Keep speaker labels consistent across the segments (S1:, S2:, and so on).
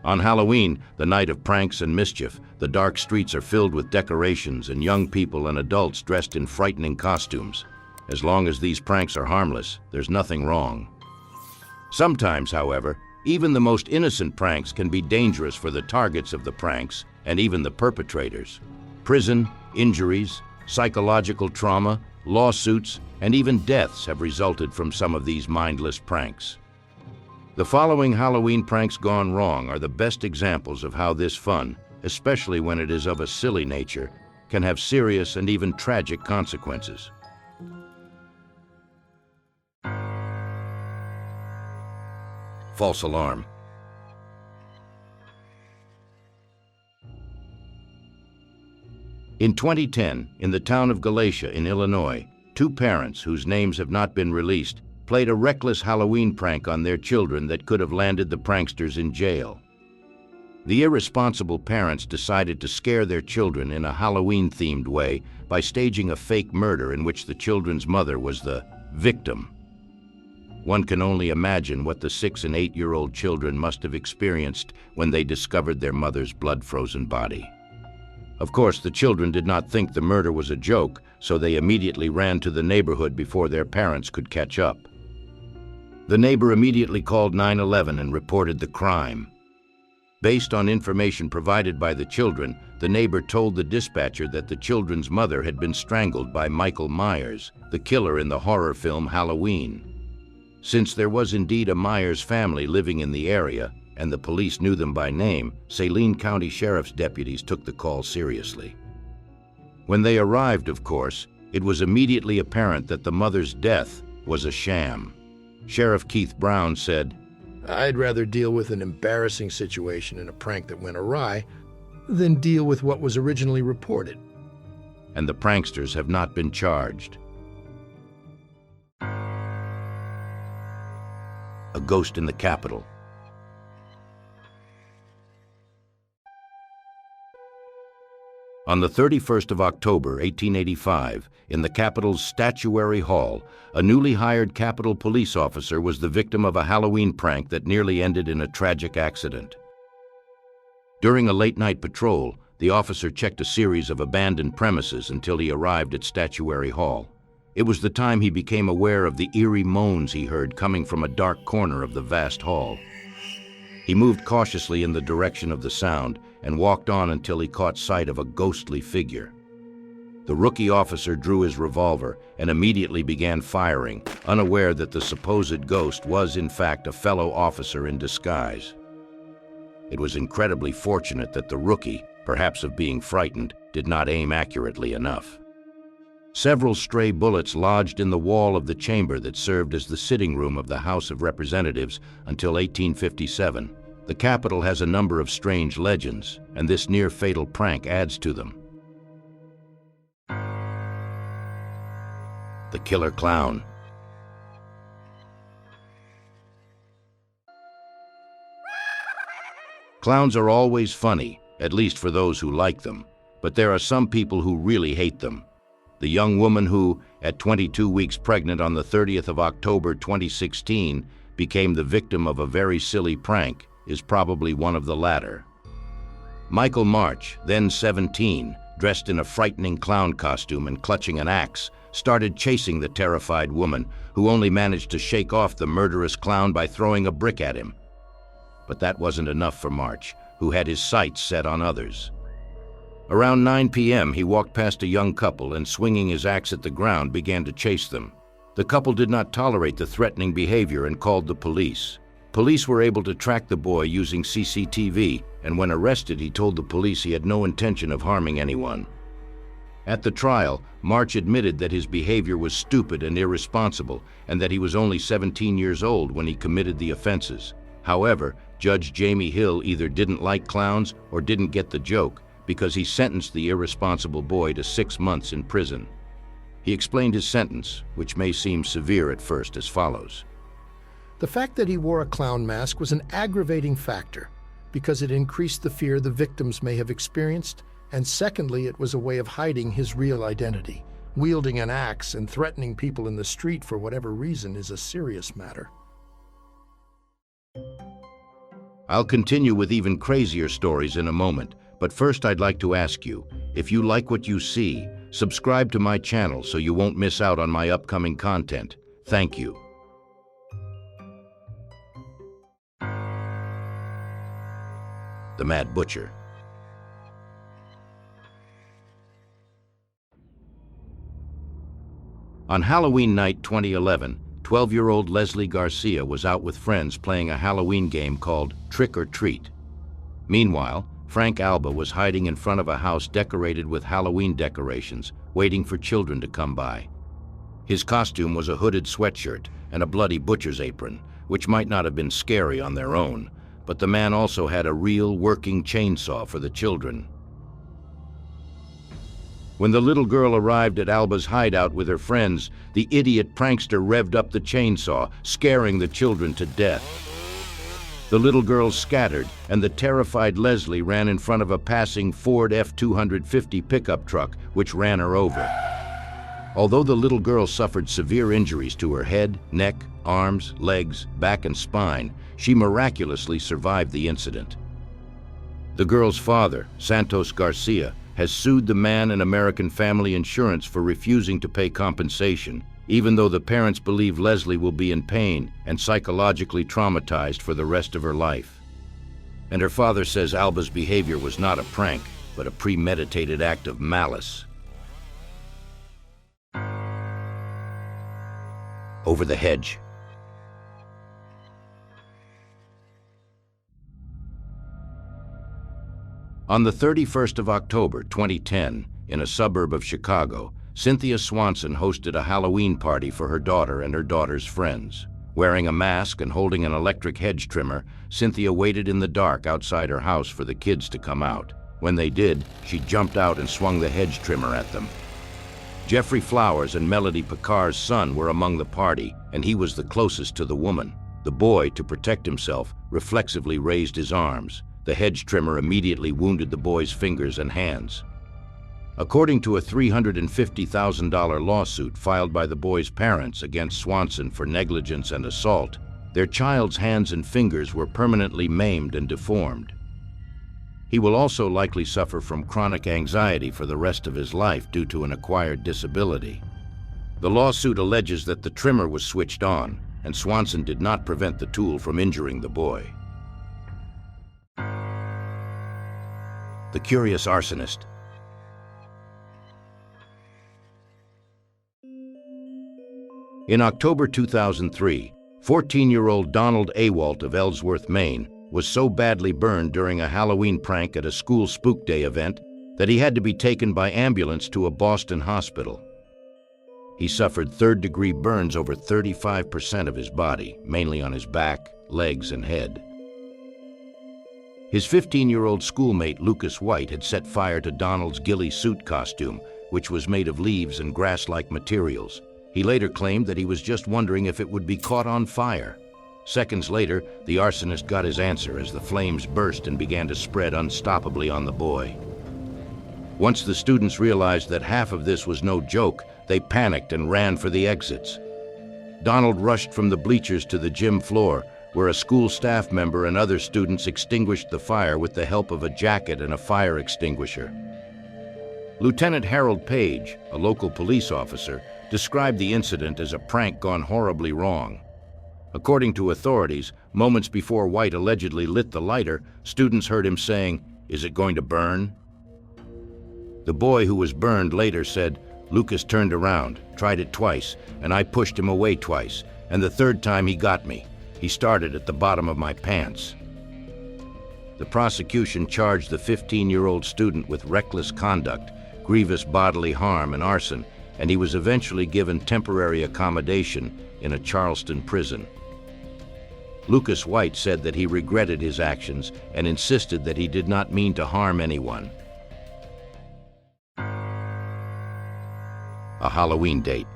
S1: On Halloween, the night of pranks and mischief, the dark streets are filled with decorations and young people and adults dressed in frightening costumes. As long as these pranks are harmless, there's nothing wrong. Sometimes, however, even the most innocent pranks can be dangerous for the targets of the pranks and even the perpetrators. Prison, injuries, psychological trauma, lawsuits, and even deaths have resulted from some of these mindless pranks. The following Halloween pranks gone wrong are the best examples of how this fun, especially when it is of a silly nature, can have serious and even tragic consequences. False alarm. In 2010, in the town of Galatia in Illinois, two parents whose names have not been released played a reckless Halloween prank on their children that could have landed the pranksters in jail. The irresponsible parents decided to scare their children in a Halloween-themed way by staging a fake murder in which the children's mother was the victim. One can only imagine what the 6- and 8-year-old children must have experienced when they discovered their mother's blood-frozen body. Of course, the children did not think the murder was a joke, so they immediately ran to the neighborhood before their parents could catch up. The neighbor immediately called 911 and reported the crime. Based on information provided by the children, the neighbor told the dispatcher that the children's mother had been strangled by Michael Myers, the killer in the horror film Halloween. Since there was indeed a Myers family living in the area, and the police knew them by name, Saline County Sheriff's deputies took the call seriously. When they arrived, of course, it was immediately apparent that the mother's death was a sham. Sheriff Keith Brown said,
S2: "I'd rather deal with an embarrassing situation in a prank that went awry than deal with what was originally reported."
S1: And the pranksters have not been charged. A ghost in the Capitol. On the 31st of October, 1885, in the Capitol's Statuary Hall, a newly hired Capitol police officer was the victim of a Halloween prank that nearly ended in a tragic accident. During a late-night patrol, the officer checked a series of abandoned premises until he arrived at Statuary Hall. It was the time he became aware of the eerie moans he heard coming from a dark corner of the vast hall. He moved cautiously in the direction of the sound and walked on until he caught sight of a ghostly figure. The rookie officer drew his revolver and immediately began firing, unaware that the supposed ghost was in fact a fellow officer in disguise. It was incredibly fortunate that the rookie, perhaps of being frightened, did not aim accurately enough. Several stray bullets lodged in the wall of the chamber that served as the sitting room of the House of Representatives until 1857. The Capitol has a number of strange legends, and this near-fatal prank adds to them. The Killer Clown. Clowns are always funny, at least for those who like them, but there are some people who really hate them. The young woman who, at 22 weeks pregnant on the 30th of October 2016, became the victim of a very silly prank is probably one of the latter. Michael March, then 17, dressed in a frightening clown costume and clutching an axe, started chasing the terrified woman, who only managed to shake off the murderous clown by throwing a brick at him. But that wasn't enough for March, who had his sights set on others. Around 9 p.m., he walked past a young couple and, swinging his axe at the ground, began to chase them. The couple did not tolerate the threatening behavior and called the police. Police were able to track the boy using CCTV, and when arrested, he told the police he had no intention of harming anyone. At the trial, March admitted that his behavior was stupid and irresponsible, and that he was only 17 years old when he committed the offenses. However, Judge Jamie Hill either didn't like clowns or didn't get the joke, because he sentenced the irresponsible boy to 6 months in prison. He explained his sentence, which may seem severe at first, as follows.
S2: The fact that he wore a clown mask was an aggravating factor because it increased the fear the victims may have experienced, and secondly, it was a way of hiding his real identity. Wielding an axe and threatening people in the street for whatever reason is a serious matter.
S1: I'll continue with even crazier stories in a moment, but first I'd like to ask you, if you like what you see, subscribe to my channel so you won't miss out on my upcoming content. Thank you. The Mad Butcher. On Halloween night 2011, 12-year-old Leslie Garcia was out with friends playing a Halloween game called Trick or Treat. Meanwhile, Frank Alba was hiding in front of a house decorated with Halloween decorations, waiting for children to come by. His costume was a hooded sweatshirt and a bloody butcher's apron, which might not have been scary on their own, but the man also had a real working chainsaw for the children. When the little girl arrived at Alba's hideout with her friends, the idiot prankster revved up the chainsaw, scaring the children to death. The little girls scattered, and the terrified Leslie ran in front of a passing Ford F-250 pickup truck, which ran her over. Although the little girl suffered severe injuries to her head, neck, arms, legs, back, and spine, she miraculously survived the incident. The girl's father, Santos Garcia, has sued the man and American Family Insurance for refusing to pay compensation, even though the parents believe Leslie will be in pain and psychologically traumatized for the rest of her life. And her father says Alba's behavior was not a prank, but a premeditated act of malice. Over the Hedge. On the 31st of October 2010, in a suburb of Chicago, Cynthia Swanson hosted a Halloween party for her daughter and her daughter's friends. Wearing a mask and holding an electric hedge trimmer, Cynthia waited in the dark outside her house for the kids to come out. When they did, she jumped out and swung the hedge trimmer at them. Jeffrey Flowers and Melody Picard's son were among the party, and he was the closest to the woman. The boy, to protect himself, reflexively raised his arms. The hedge trimmer immediately wounded the boy's fingers and hands. According to a $350,000 lawsuit filed by the boy's parents against Swanson for negligence and assault, their child's hands and fingers were permanently maimed and deformed. He will also likely suffer from chronic anxiety for the rest of his life due to an acquired disability. The lawsuit alleges that the trimmer was switched on, and Swanson did not prevent the tool from injuring the boy. The Curious Arsonist. In October 2003, 14-year-old Donald Awalt of Ellsworth, Maine, was so badly burned during a Halloween prank at a school Spook Day event that he had to be taken by ambulance to a Boston hospital. He suffered third-degree burns over 35% of his body, mainly on his back, legs, and head. His 15-year-old schoolmate Lucas White had set fire to Donald's ghillie suit costume, which was made of leaves and grass-like materials. He later claimed that he was just wondering if it would be caught on fire. Seconds later, the arsonist got his answer as the flames burst and began to spread unstoppably on the boy. Once the students realized that half of this was no joke, they panicked and ran for the exits. Donald rushed from the bleachers to the gym floor, where a school staff member and other students extinguished the fire with the help of a jacket and a fire extinguisher. Lieutenant Harold Page, a local police officer, described the incident as a prank gone horribly wrong. According to authorities, moments before White allegedly lit the lighter, students heard him saying, "Is it going to burn?" The boy who was burned later said, "Lucas turned around, tried it twice, and I pushed him away twice, and the third time he got me. He started at the bottom of my pants." The prosecution charged the 15-year-old student with reckless conduct, grievous bodily harm, and arson, and he was eventually given temporary accommodation in a Charleston prison. Lucas White said that he regretted his actions and insisted that he did not mean to harm anyone. A Halloween date.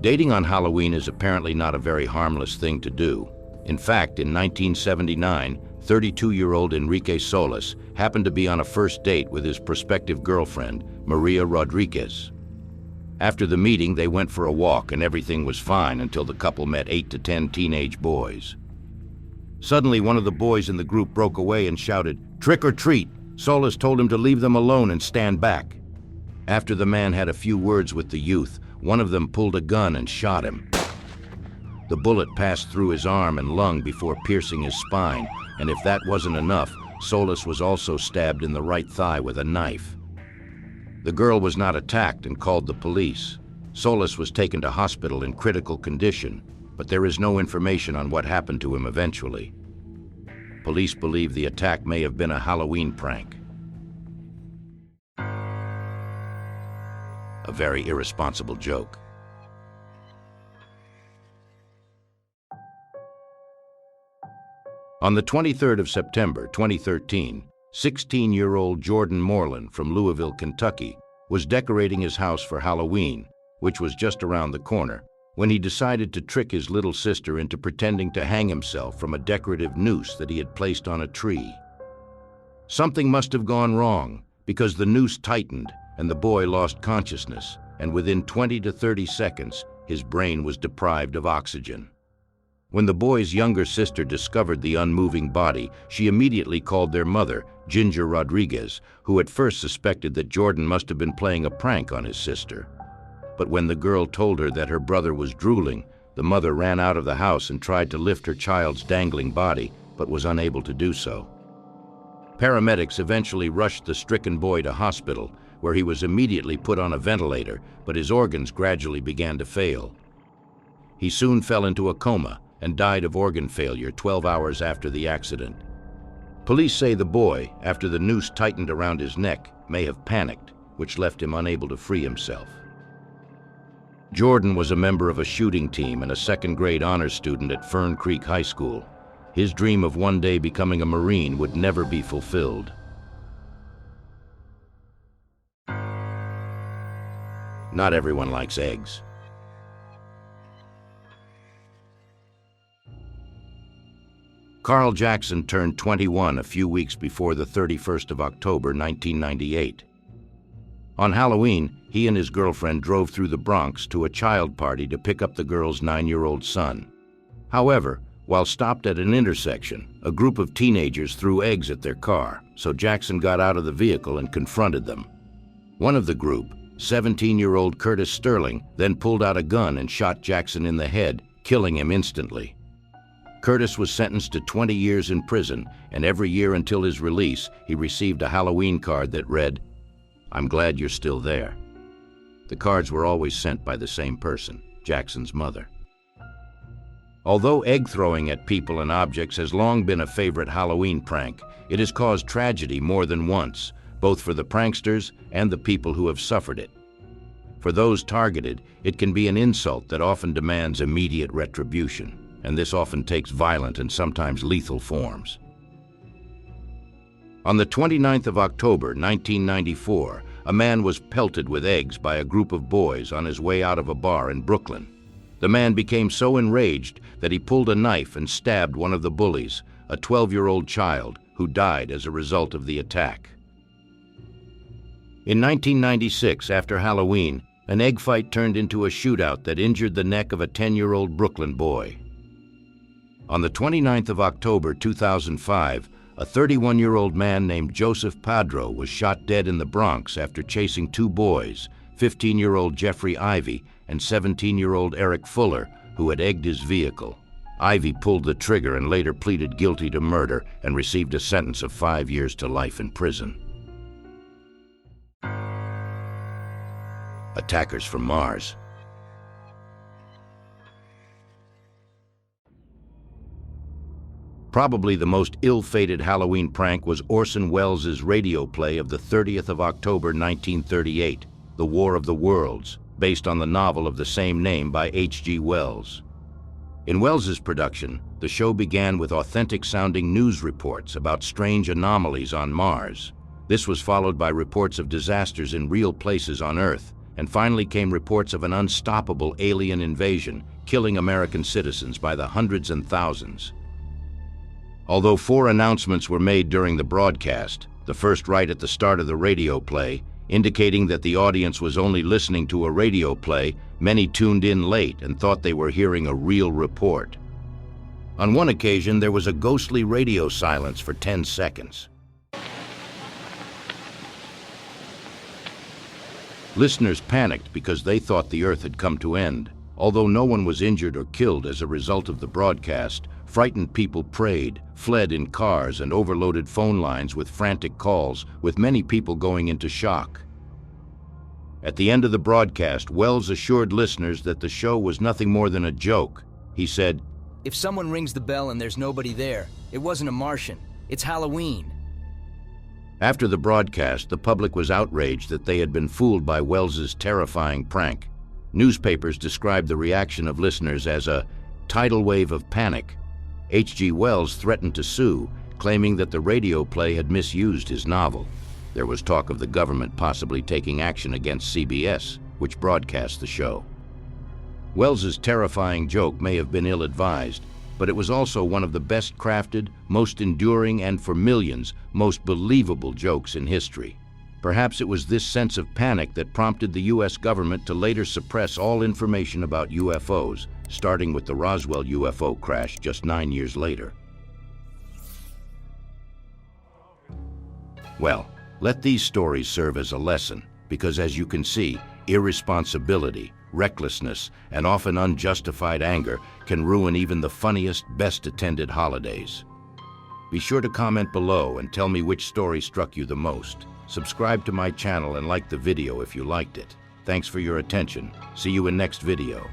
S1: Dating on Halloween is apparently not a very harmless thing to do. In fact, in 1979, 32-year-old Enrique Solis happened to be on a first date with his prospective girlfriend, Maria Rodriguez. After the meeting, they went for a walk and everything was fine until the couple met 8 to 10 teenage boys. Suddenly, one of the boys in the group broke away and shouted, "Trick or treat!" Solis told him to leave them alone and stand back. After the man had a few words with the youth, one of them pulled a gun and shot him. The bullet passed through his arm and lung before piercing his spine, and if that wasn't enough, Solis was also stabbed in the right thigh with a knife. The girl was not attacked and called the police. Solis was taken to hospital in critical condition, but there is no information on what happened to him eventually. Police believe the attack may have been a Halloween prank. A very irresponsible joke. On the 23rd of September 2013, 16-year-old Jordan Moreland from Louisville, Kentucky, was decorating his house for Halloween, which was just around the corner, when he decided to trick his little sister into pretending to hang himself from a decorative noose that he had placed on a tree. Something must have gone wrong, because the noose tightened and the boy lost consciousness, and within 20 to 30 seconds, his brain was deprived of oxygen. When the boy's younger sister discovered the unmoving body, she immediately called their mother, Ginger Rodriguez, who at first suspected that Jordan must have been playing a prank on his sister. But when the girl told her that her brother was drooling, the mother ran out of the house and tried to lift her child's dangling body, but was unable to do so. Paramedics eventually rushed the stricken boy to hospital, where he was immediately put on a ventilator, but his organs gradually began to fail. He soon fell into a coma and died of organ failure 12 hours after the accident. Police say the boy, after the noose tightened around his neck, may have panicked, which left him unable to free himself. Jordan was a member of a shooting team and a second-grade honors student at Fern Creek High School. His dream of one day becoming a Marine would never be fulfilled. Not everyone likes eggs. Carl Jackson turned 21 a few weeks before the 31st of October, 1998. On Halloween, he and his girlfriend drove through the Bronx to a child party to pick up the girl's 9-year-old son. However, while stopped at an intersection, a group of teenagers threw eggs at their car, so Jackson got out of the vehicle and confronted them. One of the group, 17-year-old Curtis Sterling, then pulled out a gun and shot Jackson in the head, killing him instantly. Curtis was sentenced to 20 years in prison, and every year until his release, he received a Halloween card that read, "I'm glad you're still there." The cards were always sent by the same person, Jackson's mother. Although egg throwing at people and objects has long been a favorite Halloween prank, it has caused tragedy more than once, both for the pranksters and the people who have suffered it. For those targeted, it can be an insult that often demands immediate retribution, and this often takes violent and sometimes lethal forms. On the 29th of October, 1994, a man was pelted with eggs by a group of boys on his way out of a bar in Brooklyn. The man became so enraged that he pulled a knife and stabbed one of the bullies, a 12-year-old child, who died as a result of the attack. In 1996, after Halloween, an egg fight turned into a shootout that injured the neck of a 10-year-old Brooklyn boy. On the 29th of October 2005, a 31-year-old man named Joseph Padro was shot dead in the Bronx after chasing two boys, 15-year-old Jeffrey Ivey and 17-year-old Eric Fuller, who had egged his vehicle. Ivey pulled the trigger and later pleaded guilty to murder and received a sentence of 5 years to life in prison. Attackers from Mars. Probably the most ill-fated Halloween prank was Orson Welles' radio play of the 30th of October 1938, The War of the Worlds, based on the novel of the same name by H.G. Wells. In Welles's production, the show began with authentic-sounding news reports about strange anomalies on Mars. This was followed by reports of disasters in real places on Earth, and finally came reports of an unstoppable alien invasion, killing American citizens by the hundreds and thousands. Although 4 announcements were made during the broadcast, the first right at the start of the radio play, indicating that the audience was only listening to a radio play. Many tuned in late and thought they were hearing a real report. On one occasion, there was a ghostly radio silence for 10 seconds. Listeners panicked because they thought the Earth had come to end. Although no one was injured or killed as a result of the broadcast, frightened people prayed, fled in cars, and overloaded phone lines with frantic calls, with many people going into shock. At the end of the broadcast, Wells assured listeners that the show was nothing more than a joke. He said,
S3: "If someone rings the bell and there's nobody there, it wasn't a Martian. It's Halloween."
S1: After the broadcast, the public was outraged that they had been fooled by Wells's terrifying prank. Newspapers described the reaction of listeners as a tidal wave of panic. H.G. Wells threatened to sue, claiming that the radio play had misused his novel. There was talk of the government possibly taking action against CBS, which broadcast the show. Wells's terrifying joke may have been ill-advised, but it was also one of the best crafted, most enduring, and for millions, most believable jokes in history. Perhaps it was this sense of panic that prompted the U.S. government to later suppress all information about UFOs, starting with the Roswell UFO crash just 9 years later. Well, let these stories serve as a lesson, because as you can see, irresponsibility, recklessness, and often unjustified anger can ruin even the funniest, best-attended holidays. Be sure to comment below and tell me which story struck you the most. Subscribe to my channel and like the video if you liked it. Thanks for your attention. See you in next video.